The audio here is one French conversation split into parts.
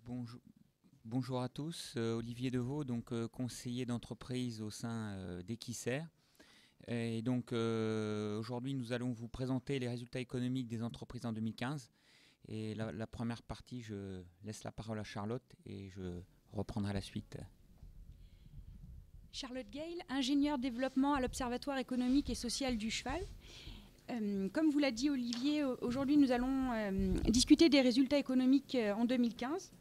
Bonjour, bonjour à tous, Olivier Deveau, donc conseiller d'entreprise au sein d'Equicer. Et donc aujourd'hui nous allons vous présenter les résultats économiques des entreprises en 2015. Et la première partie, je laisse la parole à Charlotte et je reprendrai la suite. Charlotte Gale, ingénieure développement à l'Observatoire économique et social du cheval. Comme vous l'a dit Olivier, aujourd'hui nous allons discuter des résultats économiques en 2015.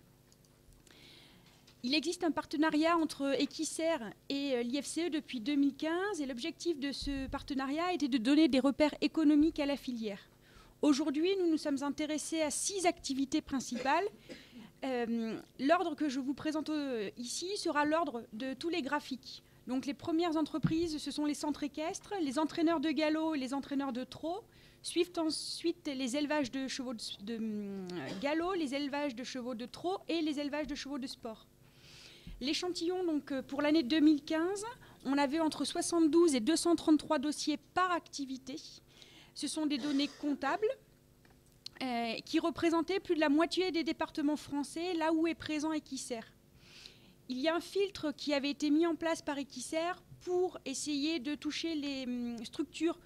Il existe un partenariat entre Equicer et l'IFCE depuis 2015 et l'objectif de ce partenariat était de donner des repères économiques à la filière. Aujourd'hui, nous nous sommes intéressés à 6 activités principales. L'ordre que je vous présente ici sera l'ordre de tous les graphiques. Donc les premières entreprises, ce sont les centres équestres, les entraîneurs de galop et les entraîneurs de trot. Suivent ensuite les élevages de chevaux de galop, les élevages de chevaux de trot et les élevages de chevaux de sport. L'échantillon, donc, pour l'année 2015, on avait entre 72 et 233 dossiers par activité. Ce sont des données comptables qui représentaient plus de la moitié des départements français, là où est présent Equicer. Il y a un filtre qui avait été mis en place par Equicer pour essayer de toucher les structures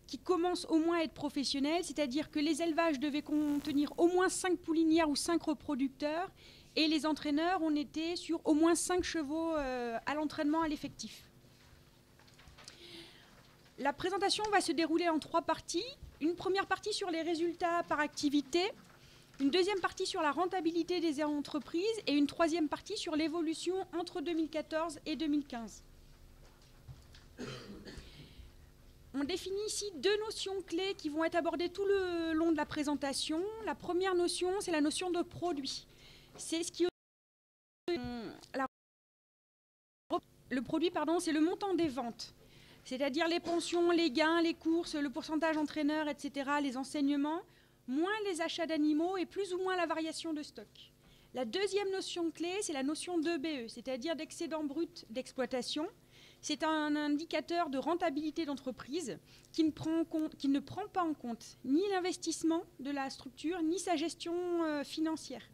qui commencent au moins à être professionnelles, c'est-à-dire que les élevages devaient contenir au moins 5 poulinières ou 5 reproducteurs, et les entraîneurs, on était sur au moins 5 chevaux à l'entraînement à l'effectif. La présentation va se dérouler en 3 parties. Une première partie sur les résultats par activité, une deuxième partie sur la rentabilité des entreprises et une troisième partie sur l'évolution entre 2014 et 2015. On définit ici 2 notions clés qui vont être abordées tout le long de la présentation. La première notion, c'est la notion de produit. C'est ce qui le produit, c'est le montant des ventes, c'est-à-dire les pensions, les gains, les courses, le pourcentage entraîneur, etc., les enseignements, moins les achats d'animaux et plus ou moins la variation de stock. La deuxième notion clé, c'est la notion d'EBE, c'est-à-dire d'excédent brut d'exploitation. C'est un indicateur de rentabilité d'entreprise qui ne prend pas en compte ni l'investissement de la structure, ni sa gestion financière.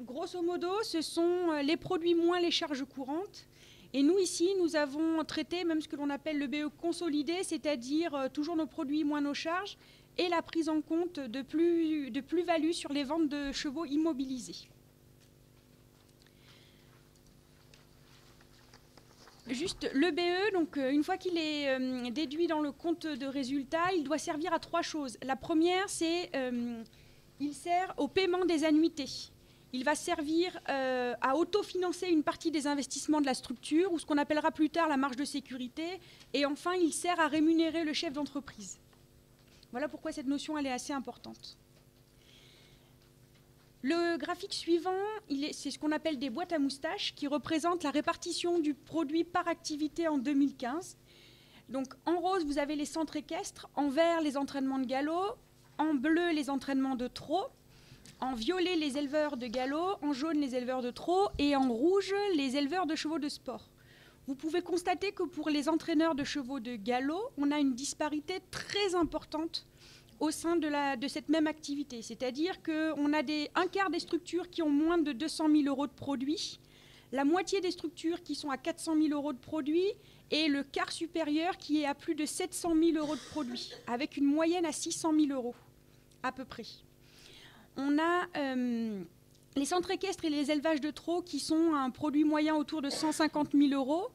Grosso modo, ce sont les produits moins les charges courantes. Et nous, ici, nous avons traité même ce que l'on appelle le BE consolidé, c'est-à-dire toujours nos produits moins nos charges, et la prise en compte de plus-value sur les ventes de chevaux immobilisés. Juste le BE, donc une fois qu'il est déduit dans le compte de résultat, il doit servir à 3 choses. La première, c'est il sert au paiement des annuités. Il va servir à autofinancer une partie des investissements de la structure, ou ce qu'on appellera plus tard la marge de sécurité. Et enfin, il sert à rémunérer le chef d'entreprise. Voilà pourquoi cette notion elle est assez importante. Le graphique suivant, c'est ce qu'on appelle des boîtes à moustaches, qui représentent la répartition du produit par activité en 2015. Donc en rose, vous avez les centres équestres, en vert, les entraînements de galop, en bleu, les entraînements de trot, en violet, les éleveurs de galop, en jaune, les éleveurs de trot, et en rouge, les éleveurs de chevaux de sport. Vous pouvez constater que pour les entraîneurs de chevaux de galop, on a une disparité très importante au sein de cette même activité. C'est-à-dire qu'on a un quart des structures qui ont moins de 200 000 euros de produits, la moitié des structures qui sont à 400 000 euros de produits, et le quart supérieur qui est à plus de 700 000 euros de produits, avec une moyenne à 600 000 euros, à peu près. On a les centres équestres et les élevages de trot qui sont un produit moyen autour de 150 000 euros.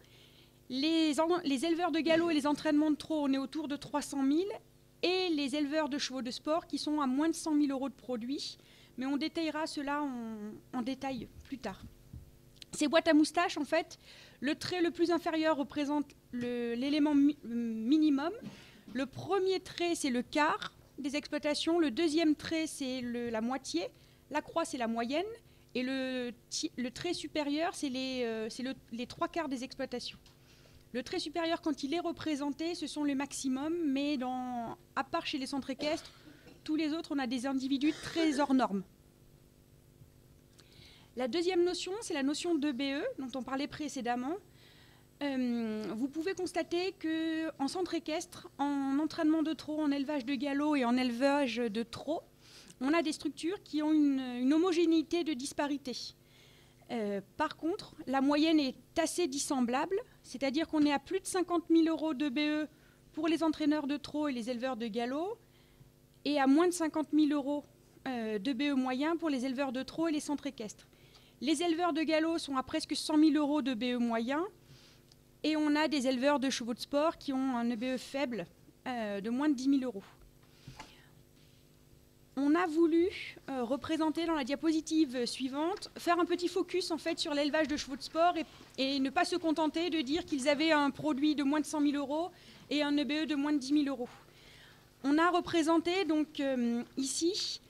Les éleveurs de galop et les entraînements de trot, on est autour de 300 000. Et les éleveurs de chevaux de sport qui sont à moins de 100 000 euros de produits. Mais on détaillera cela en détail plus tard. Ces boîtes à moustaches, en fait, le trait le plus inférieur représente l'élément minimum. Le premier trait, c'est le quart des exploitations. Le deuxième trait, c'est la moitié. La croix, c'est la moyenne. Et le trait supérieur, c'est les 3 quarts des exploitations. Le trait supérieur, quand il est représenté, ce sont les maximums, mais à part chez les centres équestres, tous les autres, on a des individus très hors normes. La deuxième notion, c'est la notion d'EBE, dont on parlait précédemment. Vous pouvez constater qu'en centre équestre, en entraînement de trot, en élevage de galop et en élevage de trot, on a des structures qui ont une homogénéité de disparité. Par contre, la moyenne est assez dissemblable, c'est-à-dire qu'on est à plus de 50 000 euros de BE pour les entraîneurs de trot et les éleveurs de galop, et à moins de 50 000 euros de BE moyen pour les éleveurs de trot et les centres équestres. Les éleveurs de galop sont à presque 100 000 euros de BE moyen, et on a des éleveurs de chevaux de sport qui ont un EBE faible de moins de 10 000 euros. On a voulu représenter dans la diapositive suivante, faire un petit focus en fait sur l'élevage de chevaux de sport et ne pas se contenter de dire qu'ils avaient un produit de moins de 100 000 euros et un EBE de moins de 10 000 euros. On a représenté donc ici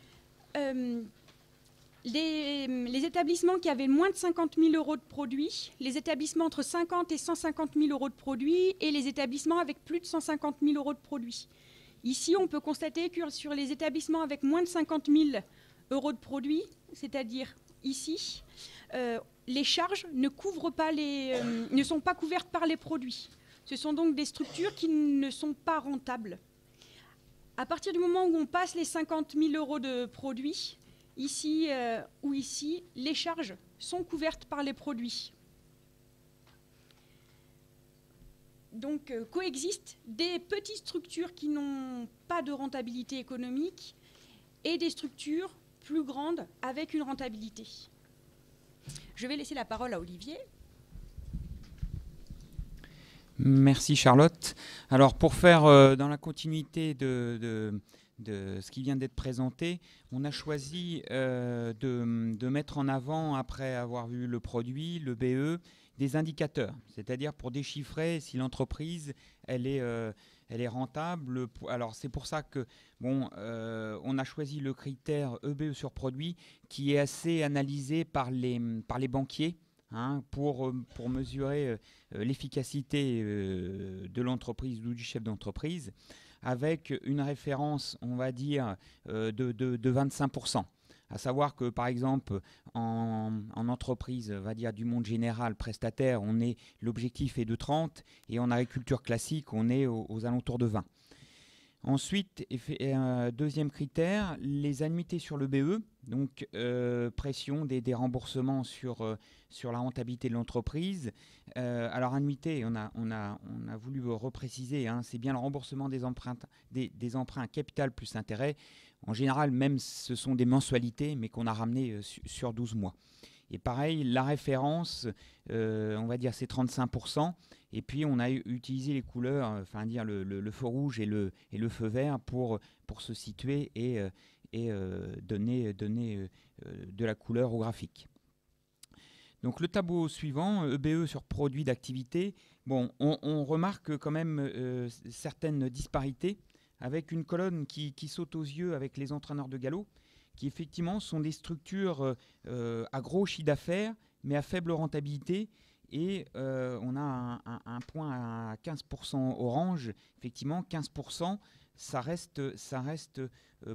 les établissements qui avaient moins de 50 000 euros de produits, les établissements entre 50 et 150 000 euros de produits et les établissements avec plus de 150 000 euros de produits. Ici, on peut constater que sur les établissements avec moins de 50 000 euros de produits, c'est-à-dire ici, les charges ne sont pas couvertes par les produits. Ce sont donc des structures qui ne sont pas rentables. À partir du moment où on passe les 50 000 euros de produits, ici ou ici, les charges sont couvertes par les produits. Donc coexistent des petites structures qui n'ont pas de rentabilité économique et des structures plus grandes avec une rentabilité. Je vais laisser la parole à Olivier. Merci Charlotte. Alors pour faire dans la continuité de ce qui vient d'être présenté, on a choisi de mettre en avant, après avoir vu le produit, le BE, des indicateurs, c'est-à-dire pour déchiffrer si l'entreprise elle est rentable. Alors c'est pour ça que on a choisi le critère EBE sur produit qui est assez analysé par les banquiers. Pour mesurer l'efficacité de l'entreprise ou du chef d'entreprise, avec une référence, on va dire, de 25%. À savoir que, par exemple, en entreprise, on va dire du monde général, prestataire, l'objectif est de 30, et en agriculture classique, on est aux alentours de 20. Ensuite, deuxième critère, les annuités sur le BE, donc pression des remboursements sur la rentabilité de l'entreprise. Alors annuité, on a voulu repréciser, c'est bien le remboursement des emprunts capital plus intérêt. En général, même ce sont des mensualités, mais qu'on a ramené sur 12 mois. Et pareil, la référence, on va dire c'est 35%. Et puis on a utilisé les couleurs, enfin dire le feu rouge et le feu vert pour se situer et donner de la couleur au graphique. Donc le tableau suivant, EBE sur produits d'activité, bon, on remarque quand même certaines disparités avec une colonne qui saute aux yeux avec les entraîneurs de galop, qui effectivement sont des structures à gros chiffre d'affaires, mais à faible rentabilité. Et on a un point à 15% orange. Effectivement, 15%, ça reste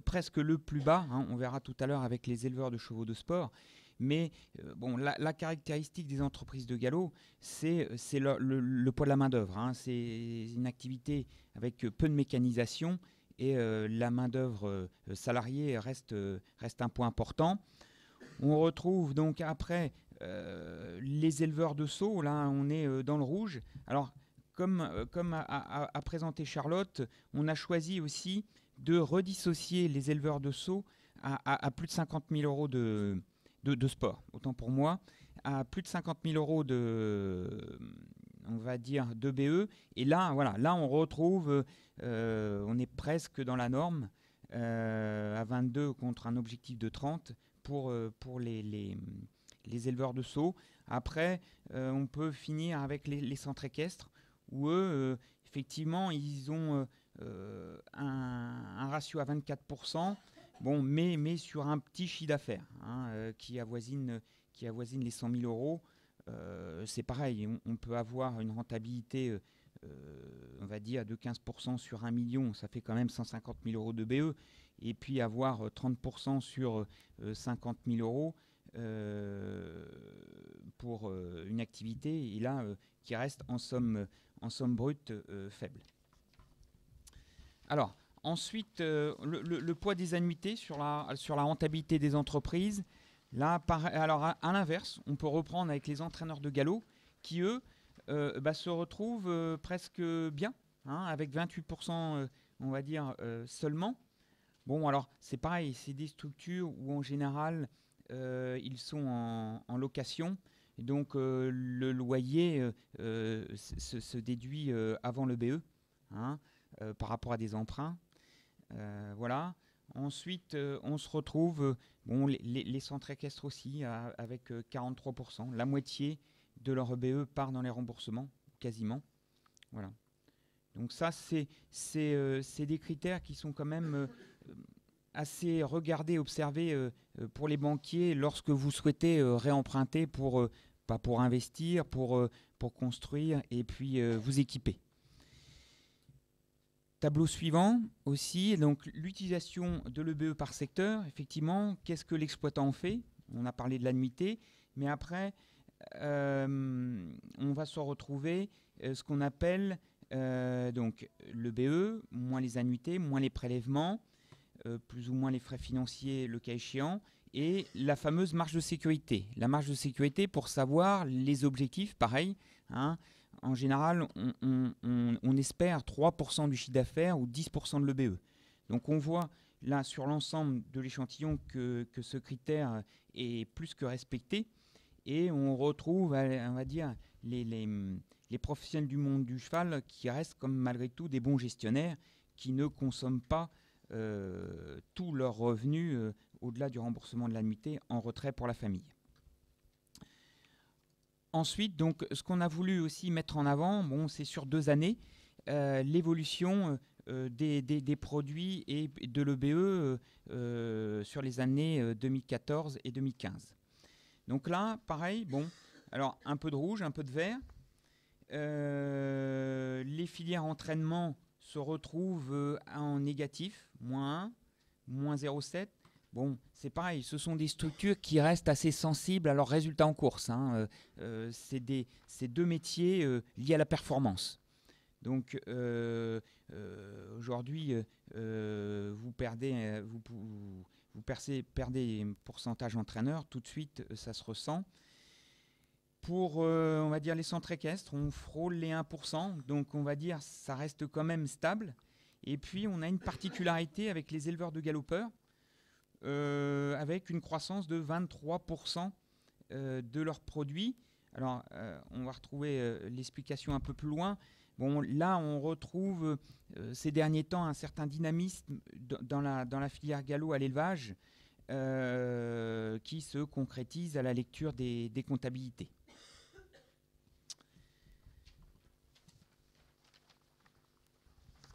presque le plus bas. On verra tout à l'heure avec les éleveurs de chevaux de sport. Mais bon, la caractéristique des entreprises de galop, c'est le poids de la main-d'œuvre. C'est une activité avec peu de mécanisation et la main-d'œuvre salariée reste un point important. On retrouve donc après les éleveurs de sauts. Là, on est dans le rouge. Alors, comme a présenté Charlotte, on a choisi aussi de redissocier les éleveurs de sauts à plus de 50 000 euros de sport, autant pour moi, à plus de 50 000 euros on va dire, de BE. Et là, voilà, là on retrouve, on est presque dans la norme, à 22 contre un objectif de 30 pour les éleveurs de sauts. Après, on peut finir avec les centres équestres, où eux, effectivement, ils ont un ratio à 24%. Bon, mais sur un petit chiffre d'affaires qui avoisine les 100 000 euros. C'est pareil, on peut avoir une rentabilité, on va dire, de 15% sur 1 million, ça fait quand même 150 000 euros de BE, et puis avoir 30% sur 50 000 euros pour une activité, et là, qui reste en somme brute faible. Alors, Ensuite, le poids des annuités sur la rentabilité des entreprises. Là, alors à l'inverse, on peut reprendre avec les entraîneurs de galop qui, eux, se retrouvent presque bien, hein, avec 28%, on va dire, seulement. Bon, alors, c'est pareil, c'est des structures où, en général, ils sont en location. Et donc, le loyer se déduit avant le BE, hein, par rapport à des emprunts. Voilà. Ensuite, on se retrouve, les centres équestres aussi, avec 43%. La moitié de leur BE part dans les remboursements, quasiment. Voilà. Donc ça, c'est des critères qui sont quand même assez regardés, observés pour les banquiers lorsque vous souhaitez réemprunter pour investir, pour construire et puis vous équiper. Tableau suivant aussi, donc l'utilisation de l'EBE par secteur. Effectivement, qu'est-ce que l'exploitant en fait? On a parlé de l'annuité, mais après, on va se retrouver ce qu'on appelle donc l'EBE, moins les annuités, moins les prélèvements, plus ou moins les frais financiers, le cas échéant, et la fameuse marge de sécurité. La marge de sécurité pour savoir les objectifs, pareil, hein. En général, on espère 3% du chiffre d'affaires ou 10% de l'EBE. Donc on voit là sur l'ensemble de l'échantillon que ce critère est plus que respecté. Et on retrouve, on va dire, les professionnels du monde du cheval qui restent comme malgré tout des bons gestionnaires qui ne consomment pas tous leurs revenus au-delà du remboursement de l'annuité en retrait pour la famille. Ensuite, donc, ce qu'on a voulu aussi mettre en avant, c'est sur 2 années, l'évolution des produits et de l'EBE sur les années 2014 et 2015. Donc là, pareil, alors un peu de rouge, un peu de vert. Les filières entraînement se retrouvent en négatif, -1, -0,7. Bon, c'est pareil, ce sont des structures qui restent assez sensibles à leurs résultats en course, hein. C'est 2 métiers liés à la performance. Donc aujourd'hui, vous perdez pourcentage entraîneur, tout de suite, ça se ressent. Pour, on va dire, les centres équestres, on frôle les 1%, donc on va dire ça reste quand même stable. Et puis, on a une particularité avec les éleveurs de galopeurs, avec une croissance de 23% de leurs produits. Alors, on va retrouver l'explication un peu plus loin. Bon, là, on retrouve ces derniers temps un certain dynamisme dans la filière galop à l'élevage qui se concrétise à la lecture des comptabilités.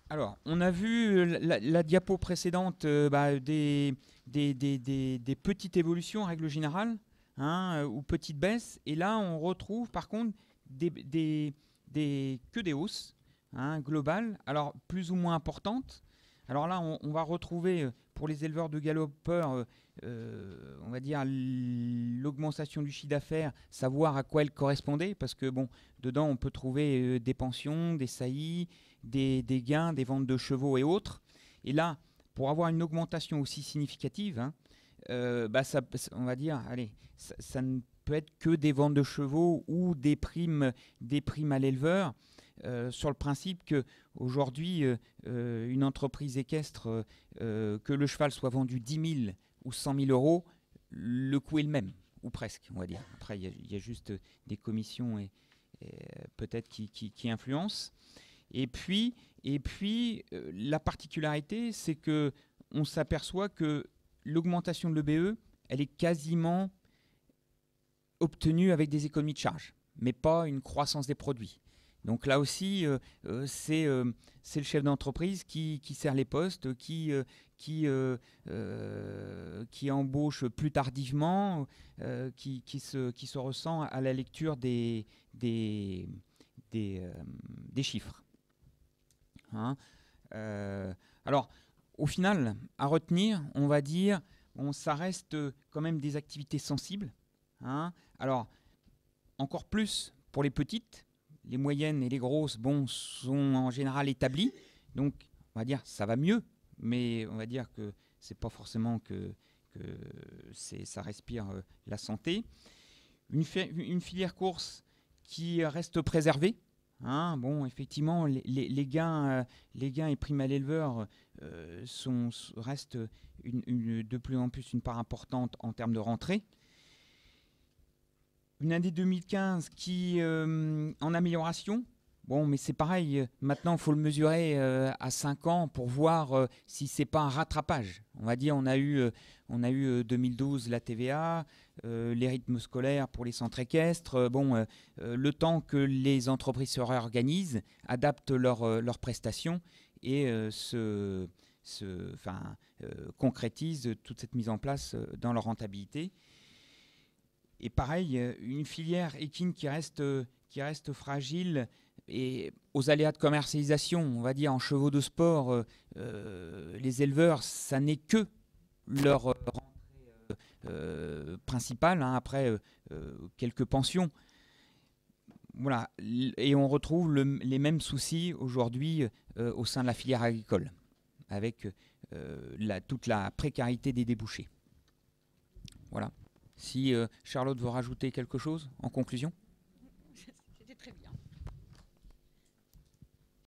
Alors, on a vu la diapo précédente des petites évolutions en règle générale, hein, ou petites baisses. Et là, on retrouve par contre que des hausses, hein, globales, alors plus ou moins importantes. Alors là, on va retrouver pour les éleveurs de galopeurs, on va dire l'augmentation du chiffre d'affaires, savoir à quoi elle correspondait, parce que dedans on peut trouver des pensions, des saillies, des gains, des ventes de chevaux et autres. Et là, pour avoir une augmentation aussi significative, hein, on va dire, allez, ça ne peut être que des ventes de chevaux ou des primes à l'éleveur, sur le principe qu'aujourd'hui, une entreprise équestre, que le cheval soit vendu 10 000 ou 100 000 euros, le coût est le même, ou presque, on va dire. Après, il y a juste des commissions et peut-être qui influencent. Et puis la particularité, c'est qu'on s'aperçoit que l'augmentation de l'EBE, elle est quasiment obtenue avec des économies de charge, mais pas une croissance des produits. Donc là aussi, c'est le chef d'entreprise qui serre les postes, qui embauche plus tardivement, qui se ressent à la lecture des chiffres. Hein, alors, au final, à retenir, on va dire, ça reste quand même des activités sensibles. Hein. Alors, encore plus pour les petites. Les moyennes et les grosses, sont en général établies. Donc, on va dire, ça va mieux mais on va dire que c'est pas forcément que ça respire la santé. Une filière course qui reste préservée. Hein, bon, effectivement, les gains et primes à l'éleveur restent de plus en plus une part importante en termes de rentrée. Une année 2015 qui en amélioration. Bon, mais c'est pareil, maintenant il faut le mesurer à 5 ans pour voir si c'est pas un rattrapage. On va dire, on a eu 2012 la TVA, les rythmes scolaires pour les centres équestres. Le temps que les entreprises se réorganisent, adaptent leurs prestations et concrétisent toute cette mise en place dans leur rentabilité. Et pareil, une filière équine qui reste fragile et aux aléas de commercialisation, on va dire en chevaux de sport, les éleveurs, ça n'est que leur rentrée principale, hein, après quelques pensions. Voilà. Et on retrouve les mêmes soucis aujourd'hui au sein de la filière agricole, avec toute la précarité des débouchés. Voilà. Si Charlotte veut rajouter quelque chose en conclusion ?